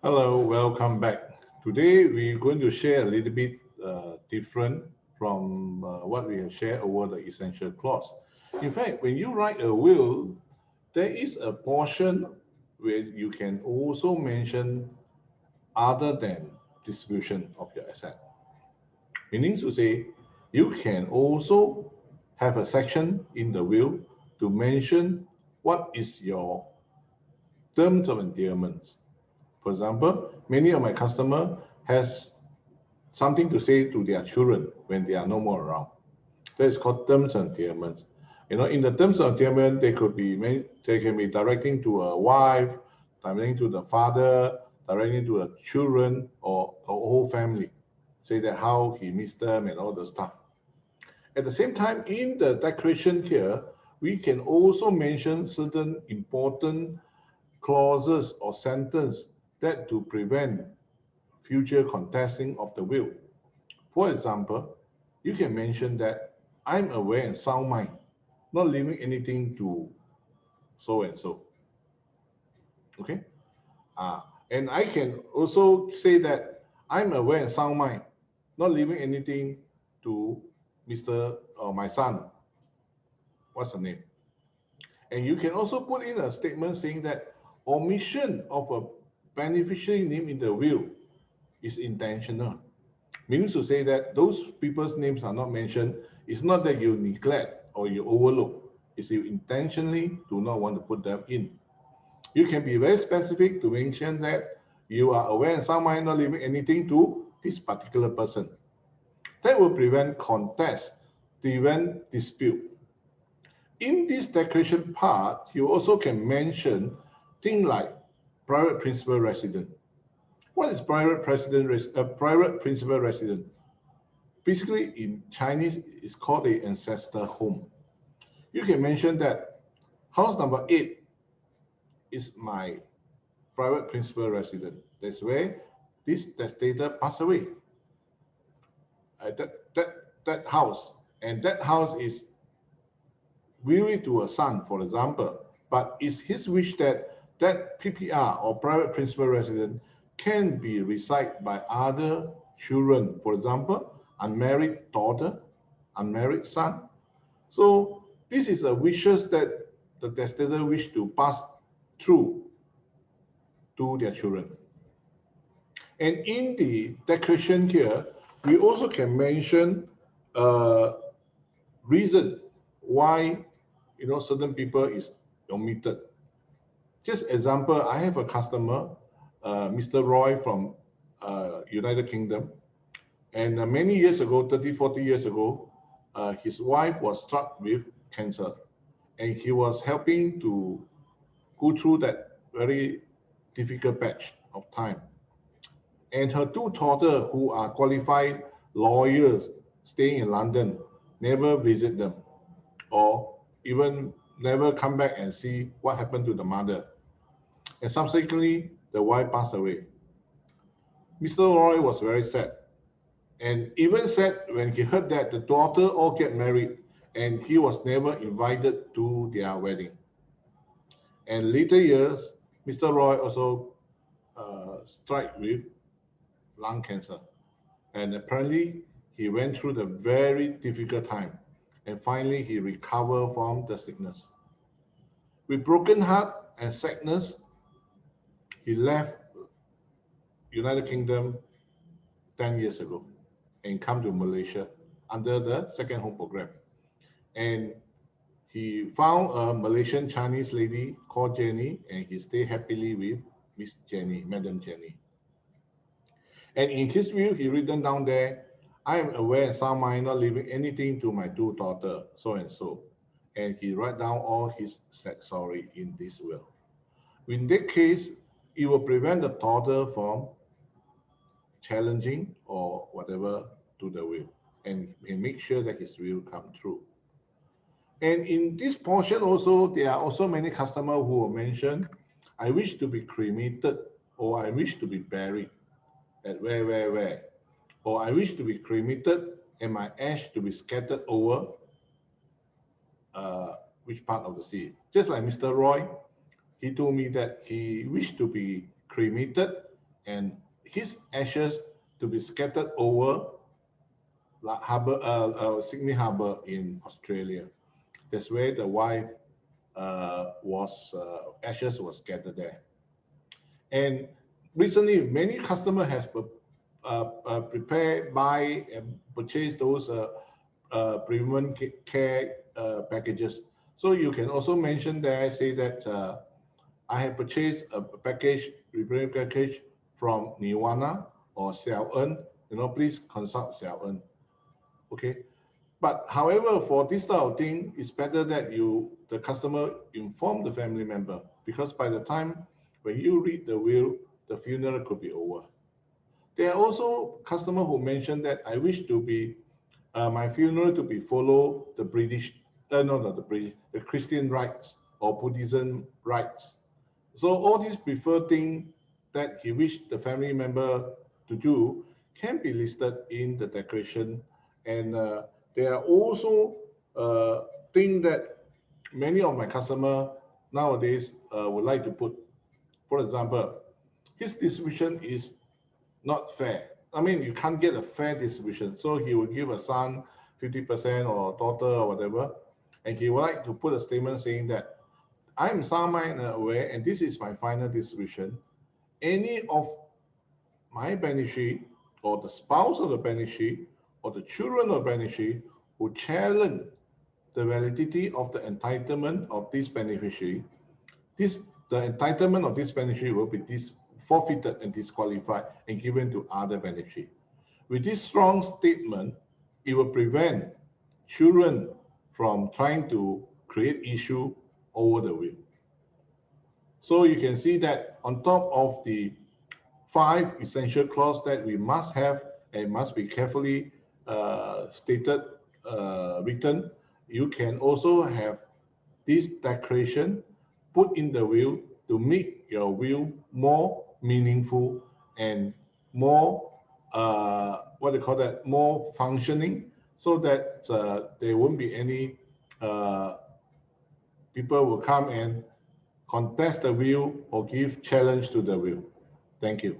Hello, welcome back. Today we're going to share a little bit different from what we have shared over the essential clause. In fact, when you write a will, there is a portion where you can also mention other than distribution of your asset. Meaning to say, you can also have a section in the will to mention what is your terms of endearments. For example, many of my customer has something to say to their children when they are no more around. That is called terms of endearment. In the terms of endearment, they can be directing to a wife, directing to the father, directing to the children or the whole family. Say that how he missed them and all the stuff. At the same time, in the declaration here, we can also mention certain important clauses or sentence that to prevent future contesting of the will. For example, you can mention that I'm aware and sound mind, not leaving anything to so and so. Okay? And I can also say that I'm aware and sound mind, not leaving anything to Mr. or my son. What's the name? And you can also put in a statement saying that omission of a beneficiary name in the will is intentional. Means to say that those people's names are not mentioned. It's not that you neglect or you overlook. It's you intentionally do not want to put them in. You can be very specific to mention that you are aware and some might not leaving anything to this particular person. That will prevent contest, prevent dispute. In this declaration part, you also can mention things like private principal resident. What is private principal resident? Basically, in Chinese, it's called the ancestor home. You can mention that house number 8 is my private principal resident. That's where this testator passed away. That house, and that house is will to a son, for example, but it's his wish that that PPR or private principal resident can be resided by other children, for example, unmarried daughter, unmarried son. So this is a wishes that the testator wish to pass through to their children. And in the declaration here, we also can mention a reason why certain people is omitted. Just example, I have a customer, Mr. Roy from United Kingdom, and many years ago, 30, 40 years ago, his wife was struck with cancer, and he was helping to go through that very difficult patch of time. And her two daughters, who are qualified lawyers staying in London, never visit them or even never come back and see what happened to the mother. And subsequently, the wife passed away. Mr. Roy was very sad, and even sad when he heard that the daughter all get married and he was never invited to their wedding. And later years, Mr. Roy also struck with lung cancer. And apparently, he went through the very difficult time. And finally, he recovered from the sickness. With broken heart and sadness, he left United Kingdom 10 years ago and come to Malaysia under the second home program. And he found a Malaysian Chinese lady called Jenny, and he stayed happily with Miss Jenny, Madam Jenny. And in his will, he written down there, I am aware and sound mind not leaving anything to my two daughters, so and so. And he write down all his sad story in this will. In that case, it will prevent the daughter from challenging or whatever to the will, and make sure that his will come true. And in this portion also, there are also many customers who will mention, I wish to be cremated, or I wish to be buried at where, or I wish to be cremated and my ash to be scattered over which part of the sea. Just like Mr. Roy, he told me that he wished to be cremated and his ashes to be scattered over Sydney Harbour in Australia. That's where the wife ashes was scattered there. And recently, many customers has prepared, buy, and purchase those premium care packages. So you can also mention there, say that I have purchased a package, premium package from Nirvana or Xiao En. Please consult Xiao En. Okay. But however, for this type of thing, it's better that the customer inform the family member, because by the time when you read the will, the funeral could be over. There are also customers who mentioned that I wish to be my funeral to be follow the British, not the British, the Christian rites or Buddhism rites. So all these preferred things that he wished the family member to do can be listed in the declaration. And there are also things that many of my customers nowadays would like to put. For example, his distribution is not fair. I mean, you can't get a fair distribution. So he will give a son 50% or daughter or whatever. And he would like to put a statement saying that I'm sound aware, and this is my final distribution. Any of my beneficiary or the spouse of the beneficiary or the children of the beneficiary who challenge the validity of the entitlement of this beneficiary, the entitlement of this beneficiary will be forfeited and disqualified and given to other beneficiary. With this strong statement, it will prevent children from trying to create issue over the will. So you can see that on top of the 5 essential clauses that we must have and must be carefully stated, written, you can also have this declaration put in the will to make your will more meaningful and more, more functioning, so that there won't be any people will come and contest the will or give challenge to the will. Thank you.